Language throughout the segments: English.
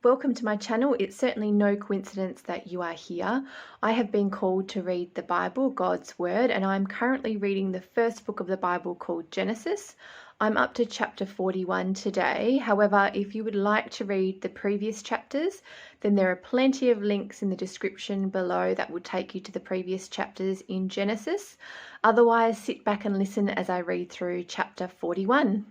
Welcome to my channel. It's certainly no coincidence that you are here. I have been called to read the Bible, God's Word, and I'm currently reading the first book of the Bible called Genesis. I'm up to chapter 41 today. However, if you would like to read the previous chapters, then there are plenty of links in the description below that will take you to the previous chapters in Genesis. Otherwise, sit back and listen as I read through chapter 41.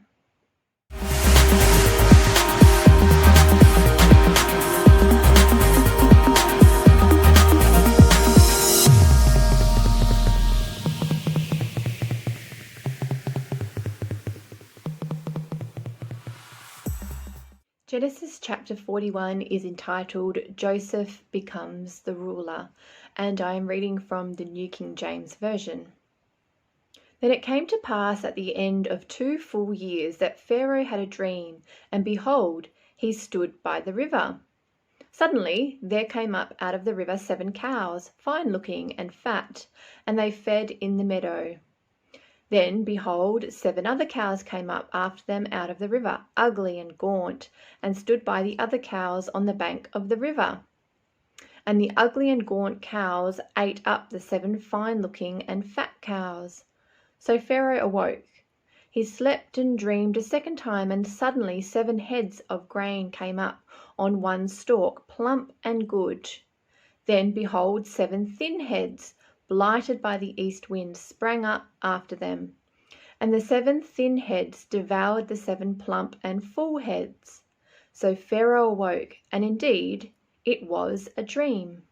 Genesis chapter 41 is entitled Joseph Becomes the Ruler, and I am reading from the New King James Version. Then it came to pass at the end of 2 full years that Pharaoh had a dream, and behold, he stood by the river. Suddenly there came up out of the river 7 cows, fine-looking and fat, and they fed in the meadow. Then, behold, 7 other cows came up after them out of the river, ugly and gaunt, and stood by the other cows on the bank of the river. And the ugly and gaunt cows ate up the 7 fine-looking and fat cows. So Pharaoh awoke. He slept and dreamed a second time, and suddenly 7 heads of grain came up on one stalk, plump and good. Then, behold, 7 thin heads, blighted by the east wind, sprang up after them. And the 7 thin heads devoured the 7 plump and full heads. So Pharaoh awoke, and indeed it was a dream.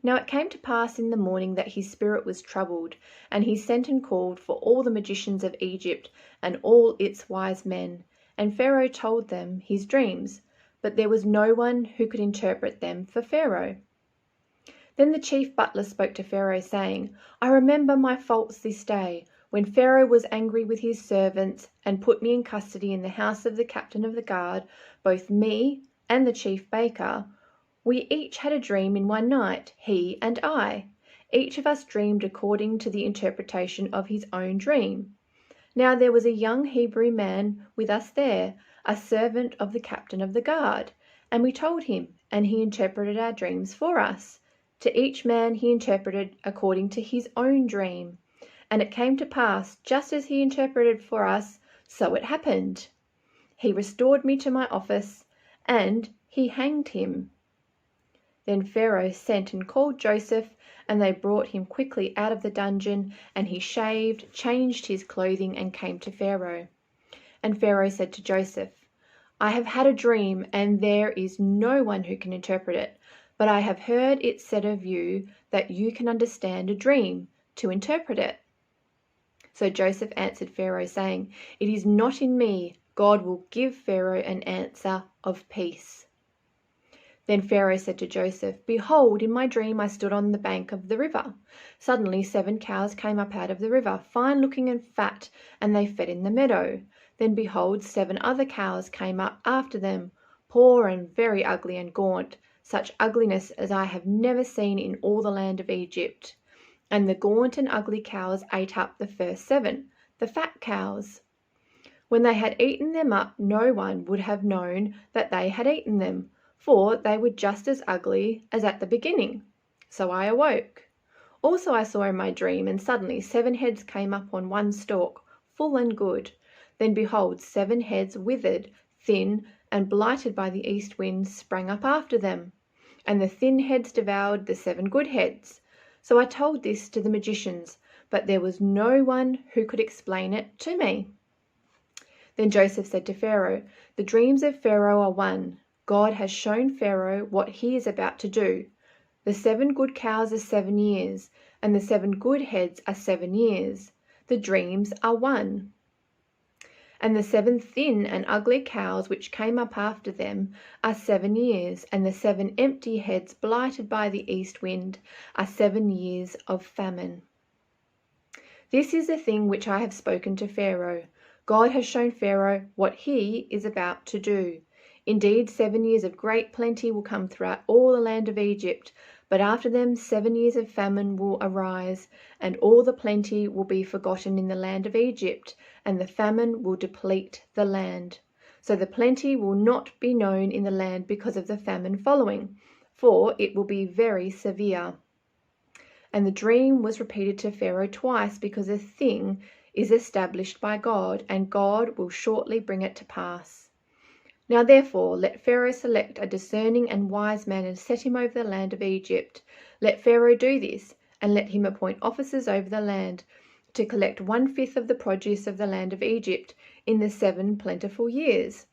Now it came to pass in the morning that his spirit was troubled, and he sent and called for all the magicians of Egypt and all its wise men. And Pharaoh told them his dreams, but there was no one who could interpret them for Pharaoh. Then the chief butler spoke to Pharaoh, saying, I remember my faults this day, when Pharaoh was angry with his servants and put me in custody in the house of the captain of the guard, both me and the chief baker. We each had a dream in one night, he and I. Each of us dreamed according to the interpretation of his own dream. Now there was a young Hebrew man with us there, a servant of the captain of the guard, and we told him, and he interpreted our dreams for us. To each man he interpreted according to his own dream. And it came to pass, just as he interpreted for us, so it happened. He restored me to my office, and he hanged him. Then Pharaoh sent and called Joseph, and they brought him quickly out of the dungeon, and he shaved, changed his clothing, and came to Pharaoh. And Pharaoh said to Joseph, I have had a dream, and there is no one who can interpret it. But I have heard it said of you that you can understand a dream, to interpret it. So Joseph answered Pharaoh, saying, It is not in me. God will give Pharaoh an answer of peace. Then Pharaoh said to Joseph, Behold, in my dream I stood on the bank of the river. Suddenly 7 cows came up out of the river, fine-looking and fat, and they fed in the meadow. Then behold, 7 other cows came up after them, poor and very ugly and gaunt, such ugliness as I have never seen in all the land of Egypt. And the gaunt and ugly cows ate up the first 7, the fat cows. When they had eaten them up, no one would have known that they had eaten them, for they were just as ugly as at the beginning. So I awoke. Also I saw in my dream, and suddenly 7 heads came up on one stalk, full and good. Then behold, 7 heads withered, thin, and blighted by the east wind sprang up after them. And the thin heads devoured the 7 good heads. So I told this to the magicians, but there was no one who could explain it to me. Then Joseph said to Pharaoh, The dreams of Pharaoh are one. God has shown Pharaoh what he is about to do. The 7 good cows are 7 years, and the 7 good heads are 7 years. The dreams are one. And the 7 thin and ugly cows which came up after them are 7 years, and the 7 empty heads blighted by the east wind are 7 years of famine. This is the thing which I have spoken to Pharaoh. God has shown Pharaoh what he is about to do. Indeed, 7 years of great plenty will come throughout all the land of Egypt, but after them 7 years of famine will arise, and all the plenty will be forgotten in the land of Egypt, and the famine will deplete the land. So the plenty will not be known in the land because of the famine following, for it will be very severe. And the dream was repeated to Pharaoh twice because a thing is established by God, and God will shortly bring it to pass. Now therefore let Pharaoh select a discerning and wise man and set him over the land of Egypt. Let Pharaoh do this, and let him appoint officers over the land to collect 1/5 of the produce of the land of Egypt in the 7 plentiful years.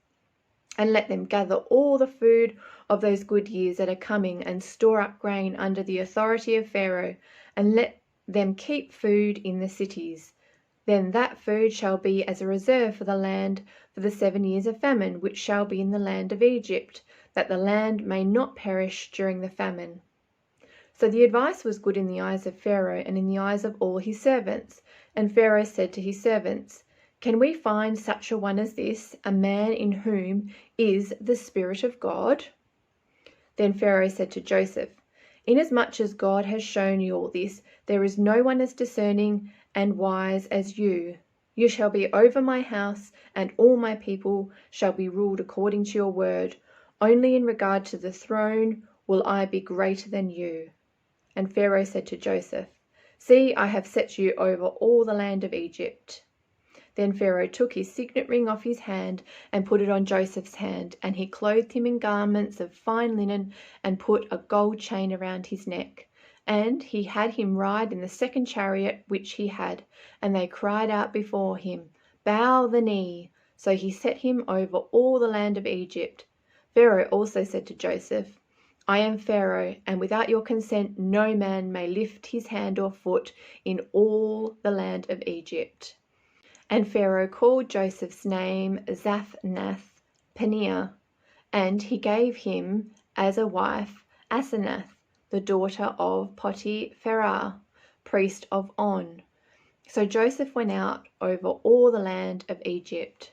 And let them gather all the food of those good years that are coming and store up grain under the authority of Pharaoh, and let them keep food in the cities. Then that food shall be as a reserve for the land for the 7 years of famine, which shall be in the land of Egypt, that the land may not perish during the famine. So the advice was good in the eyes of Pharaoh and in the eyes of all his servants. And Pharaoh said to his servants, "Can we find such a one as this, a man in whom is the Spirit of God?" Then Pharaoh said to Joseph, "Inasmuch as God has shown you all this, there is no one as discerning and wise as you. You shall be over my house, and all my people shall be ruled according to your word. Only in regard to the throne will I be greater than you." And Pharaoh said to Joseph, "See, I have set you over all the land of Egypt." Then Pharaoh took his signet ring off his hand and put it on Joseph's hand, and he clothed him in garments of fine linen and put a gold chain around his neck. And he had him ride in the second chariot which he had, and they cried out before him, "Bow the knee." So he set him over all the land of Egypt. Pharaoh also said to Joseph, "I am Pharaoh, and without your consent no man may lift his hand or foot in all the land of Egypt." And Pharaoh called Joseph's name Zaphnath-Paneah, and he gave him as a wife Asenath, the daughter of Potipharah, priest of On. So Joseph went out over all the land of Egypt.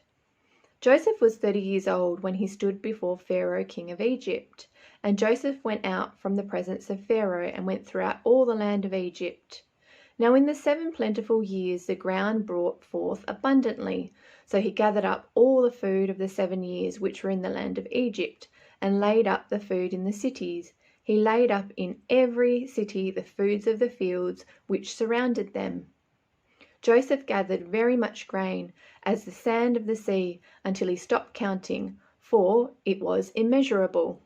Joseph was 30 years old when he stood before Pharaoh, king of Egypt. And Joseph went out from the presence of Pharaoh and went throughout all the land of Egypt. Now in the 7 plentiful years the ground brought forth abundantly. So he gathered up all the food of the 7 years which were in the land of Egypt, and laid up the food in the cities. He laid up in every city the foods of the fields which surrounded them. Joseph gathered very much grain, as the sand of the sea, until he stopped counting, for it was immeasurable.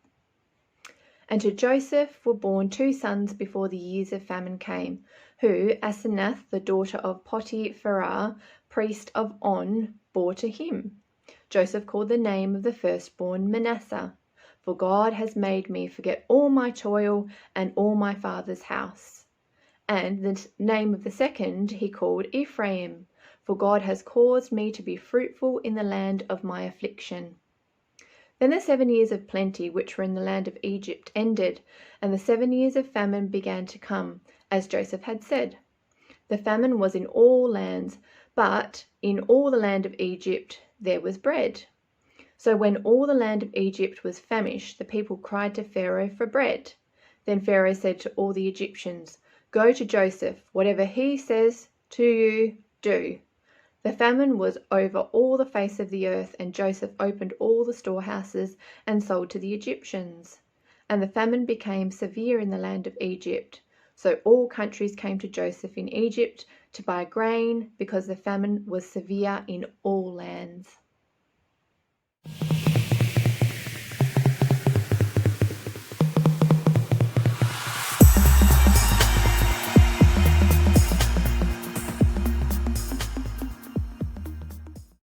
And to Joseph were born 2 sons before the years of famine came, who Asenath, the daughter of Potipharah, priest of On, bore to him. Joseph called the name of the firstborn Manasseh, for God has made me forget all my toil and all my father's house. And the name of the second he called Ephraim, for God has caused me to be fruitful in the land of my affliction. Then the 7 years of plenty which were in the land of Egypt ended, and the 7 years of famine began to come, as Joseph had said. The famine was in all lands, but in all the land of Egypt there was bread. So when all the land of Egypt was famished, the people cried to Pharaoh for bread. Then Pharaoh said to all the Egyptians, "Go to Joseph, whatever he says to you, do." The famine was over all the face of the earth, and Joseph opened all the storehouses and sold to the Egyptians. And the famine became severe in the land of Egypt. So all countries came to Joseph in Egypt to buy grain, because the famine was severe in all lands.